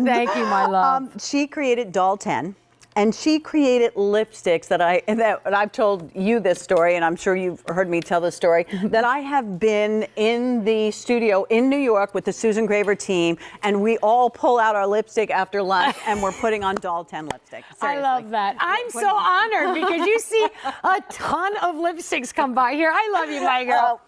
Thank you, my love. She created Doll 10. And she created lipsticks that I've told you this story, and I'm sure you've heard me tell this story, that I have been in the studio in New York with the Susan Graver team, and we all pull out our lipstick after lunch, and we're putting on Doll 10 lipstick. Seriously. I love that. I'm so honored because you see a ton of lipsticks come by here. I love you, my girl.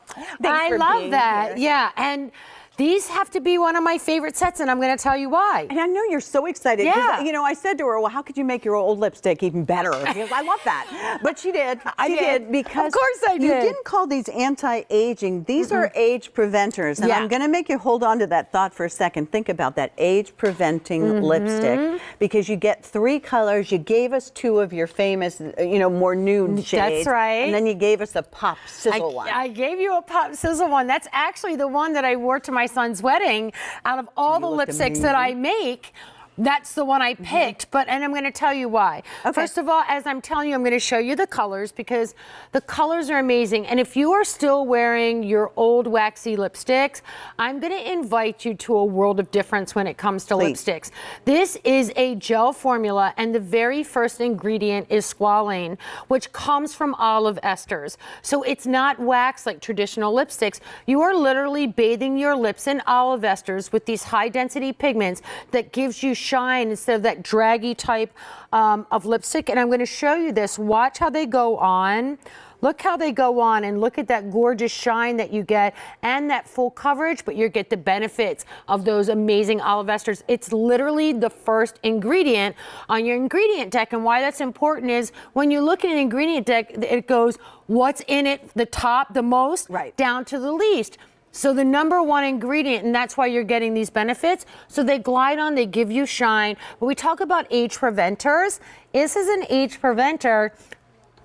I love that. Here. Yeah, and these have to be one of my favorite sets, and I'm going to tell you why. And I know you're so excited. Yeah. You know, I said to her, well, how could you make your old lipstick even better? Because I love that. But she did. I did because of course I did. You didn't call these anti-aging. These are age preventers. And I'm going to make you hold on to that thought for a second. Think about that age-preventing lipstick. Because you get 3 colors. You gave us 2 of your famous, you know, more nude shades. That's right. And then you gave us a pop sizzle one. I gave you a pop sizzle one. That's actually the one that I wore to my son's wedding. Out of all the lipsticks that I make, that's the one I picked, and I'm going to tell you why. Okay. First of all, as I'm telling you, I'm going to show you the colors because the colors are amazing. And if you are still wearing your old waxy lipsticks, I'm going to invite you to a world of difference when it comes to lipsticks. This is a gel formula, and the very first ingredient is squalane, which comes from olive esters. So it's not wax like traditional lipsticks. You are literally bathing your lips in olive esters with these high-density pigments that gives you shine instead of that draggy type of lipstick. And I'm going to show you this. Watch how they go on. Look how they go on, and look at that gorgeous shine that you get and that full coverage, but you get the benefits of those amazing olive esters. It's literally the first ingredient on your ingredient deck. And why that's important is when you look at an ingredient deck, it goes what's in it, the top, the most, down to the least. So the number 1 ingredient, and that's why you're getting these benefits. So they glide on, they give you shine. When we talk about age preventers, this is an age preventer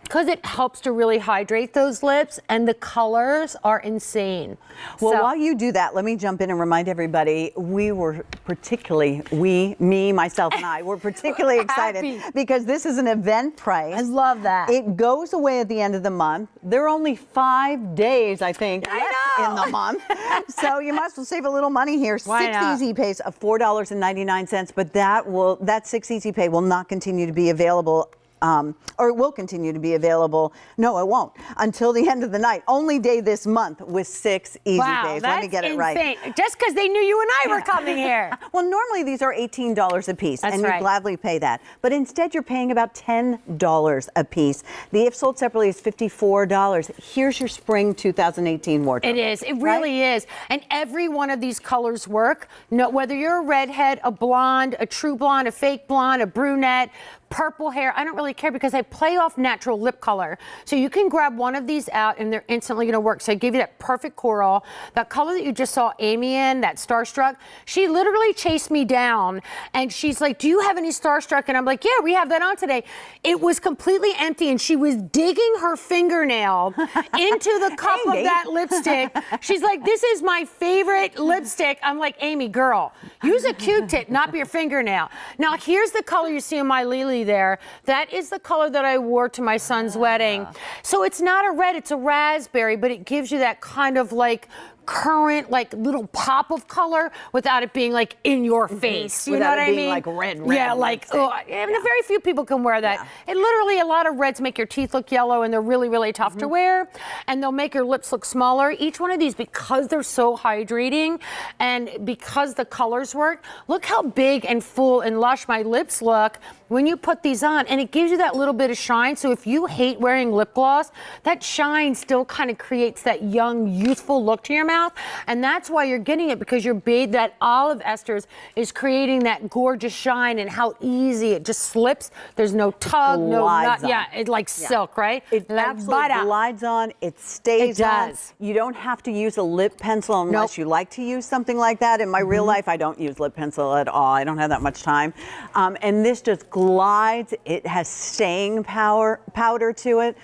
because it helps to really hydrate those lips, and the colors are insane. Well, while you do that, let me jump in and remind everybody, we were particularly, me, myself, and I, were particularly excited because this is an event price. I love that. It goes away at the end of the month. There are only 5 days, I think, left in the month. So you might as well save a little money here. 6 easy pays of $4.99, but that 6 easy pay will not continue to be available. Or it will continue to be available. No, it won't. Until the end of the night. Only day this month with 6 easy pays. Let me get it right. Just because they knew you and I were coming here. Well, normally these are $18 a piece, and you gladly pay that. But instead, you're paying about $10 a piece. The if sold separately is $54. Here's your spring 2018 wardrobe. It is. It really is. And every one of these colors work. No, whether you're a redhead, a blonde, a true blonde, a fake blonde, a brunette, purple hair, I don't really care because I play off natural lip color. So you can grab one of these out and they're instantly going to work. So I give you that perfect coral. That color that you just saw Amy in, that Starstruck, she literally chased me down and she's like, do you have any Starstruck? And I'm like, yeah, we have that on today. It was completely empty and she was digging her fingernail into the cup of that lipstick. She's like, this is my favorite lipstick. I'm like, Amy, girl, use a Q-tip, not your fingernail. Now here's the color you see on my Lily there. That is the color that I wore to my son's wedding. So it's not a red, it's a raspberry, but it gives you that kind of like current, like little pop of color without it being like in your face. You know what I mean? Like red. Yeah, like, and very few people can wear that. And literally a lot of reds make your teeth look yellow and they're really, really tough to wear. And they'll make your lips look smaller. Each one of these, because they're so hydrating and because the colors work, look how big and full and lush my lips look when you put these on. And it gives you that little bit of shine. So if you hate wearing lip gloss, that shine still kind of creates that young, youthful look to your mouth. And that's why you're getting it, because you're bathed, that olive esters is creating that gorgeous shine and how easy it just slips. There's no tug, no nut. Yeah, it's like silk, right? It absolutely glides on. It stays on. You don't have to use a lip pencil unless you like to use something like that. In my real life, I don't use lip pencil at all. I don't have that much time. And this just glides. It has staying powder to it.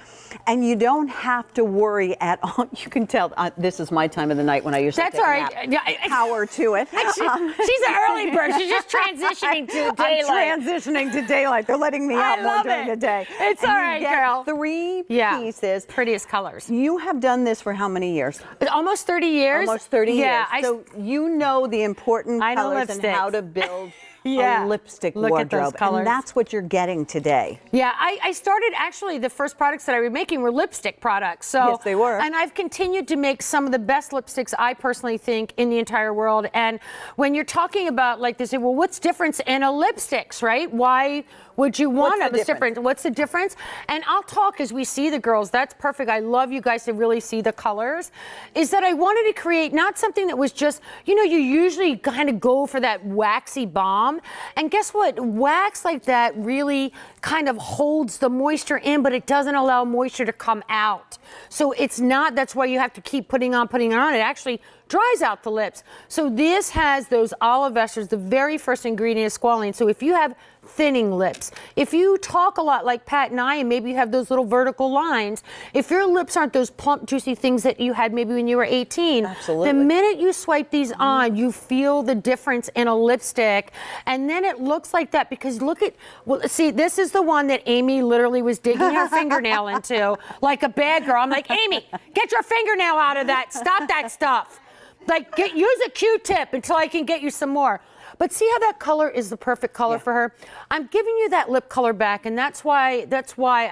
And you don't have to worry at all. You can tell this is my time of the night when I usually take a nap. Power to it. She's an early bird. She's just transitioning to daylight. I'm transitioning to daylight. They're letting me out more during the day. It's all right, girl. 3 pieces. Prettiest colors. You have done this for how many years? Almost 30 years. Almost 30 years. Yeah. So you know the important colors and how to build Yeah. a lipstick Look at those wardrobe. colors. And that's what you're getting today. Yeah, I started actually, the first products that I was making were lipstick products. So, Yes, they were. And I've continued to make some of the best lipsticks, I personally think, in the entire world. And when you're talking about, like, they say, well, what's difference in a lipsticks, right? Why would you want them? It's different. What's the difference? And I'll talk as we see the girls. That's perfect. I love you guys to really see the colors. Is that I wanted to create not something that was just, you know, you usually kind of go for that waxy balm. And guess what? Wax like that really kind of holds the moisture in, but it doesn't allow moisture to come out. So it's not, that's why you have to keep putting on. It actually dries out the lips. So this has those olive esters. The very first ingredient is squalane. So if you have thinning lips, if you talk a lot like Pat and I, and maybe you have those little vertical lines, if your lips aren't those plump, juicy things that you had maybe when you were 18, absolutely, the minute you swipe these on, you feel the difference in a lipstick. And then it looks like that because look at, well, see, this is the one that Amy literally was digging her fingernail into like a bad girl. I'm like, Amy, get your fingernail out of that. Stop that stuff. Like, use a Q-tip until I can get you some more. But see how that color is the perfect color for her? I'm giving you that lip color back, and that's why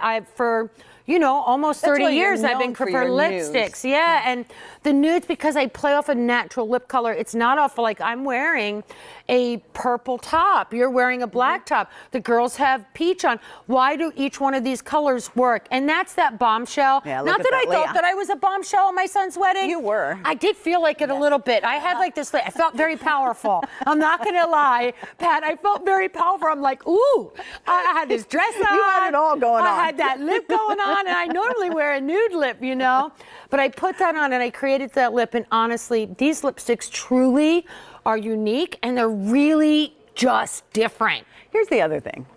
I've, for, you know, almost 30 years I've been for lipsticks. Yeah, and the nudes, because I play off a natural lip color. It's not off, like I'm wearing a purple top. You're wearing a black top. The girls have peach on. Why do each one of these colors work? And that's that bombshell. Yeah, not that I thought that I was a bombshell at my son's wedding. You were. I did feel like it a little bit. I had like this, I felt very powerful. I'm not gonna lie, Pat, I felt very powerful. I'm like, ooh, I had this dress on. You had it all going on. I had that lip going on, and I normally wear a nude lip, you know? But I put that on and I created that lip, and honestly, these lipsticks truly are unique and they're really just different. Here's the other thing.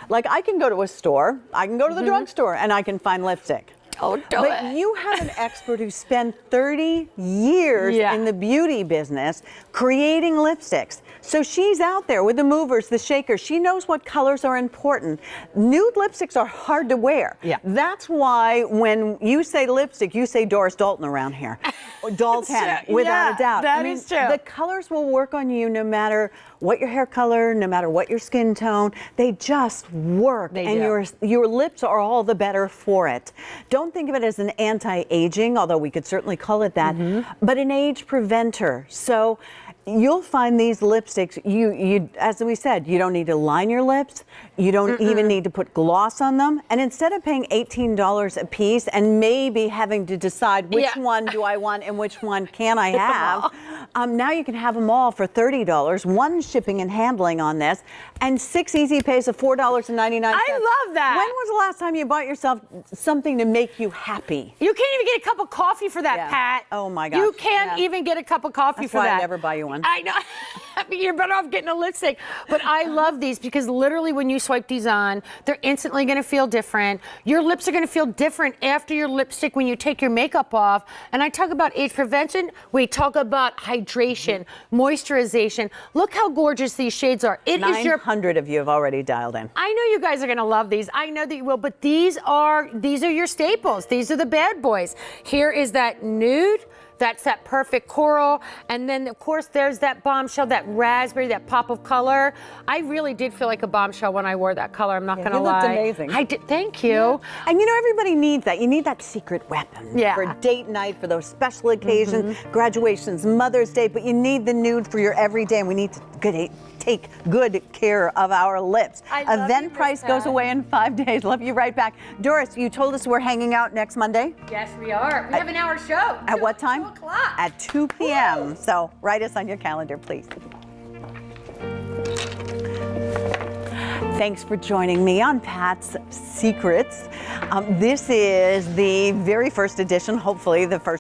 Like, I can go to a store, I can go to the drugstore, and I can find lipstick. Oh, but you have an expert who spent 30 years in the beauty business creating lipsticks. So she's out there with the movers, the shakers. She knows what colors are important. Nude lipsticks are hard to wear. Yeah. That's why when you say lipstick, you say Doris Dalton around here. Dalton, without a doubt. That is true. The colors will work on you no matter what your hair color, no matter what your skin tone. They just work. And your lips are all the better for it. Don't think of it as an anti-aging, although we could certainly call it that, but an age preventer. So you'll find these lipsticks, you as we said, you don't need to line your lips. You don't even need to put gloss on them. And instead of paying $18 a piece and maybe having to decide which one do I want and which one can I have, now you can have them all for $30. One shipping and handling on this, and 6 easy pays of $4.99. I love that. When was the last time you bought yourself something to make you happy? You can't even get a cup of coffee for that, Pat. Oh my gosh. You can't even get a cup of coffee for that. That's why I never buy you one. I know. You're better off getting a lipstick. But I love these because literally when you swipe these on, they're instantly going to feel different. Your lips are going to feel different after your lipstick when you take your makeup off. And I talk about age prevention. We talk about hydration, moisturization. Look how gorgeous these shades are. It is your 900 of you have already dialed in. I know you guys are going to love these. I know that you will. But these are your staples. These are the bad boys. Here is that nude. That's that perfect coral. And then, of course, there's that bombshell, that raspberry, that pop of color. I really did feel like a bombshell when I wore that color. I'm not going to lie. You looked amazing. I did. Thank you. Yeah. And you know, everybody needs that. You need that secret weapon for date night, for those special occasions, graduations, Mother's Day. But you need the nude for your everyday. And we need to take good care of our lips. Event price goes away in 5 days. Love you right back. Doris, you told us we're hanging out next Monday? Yes, we are. We have an hour show. At what time? 2 o'clock. At 2 p.m. Woo! So write us on your calendar, please. Thanks for joining me on Pat's Secrets. This is the very first edition, hopefully the first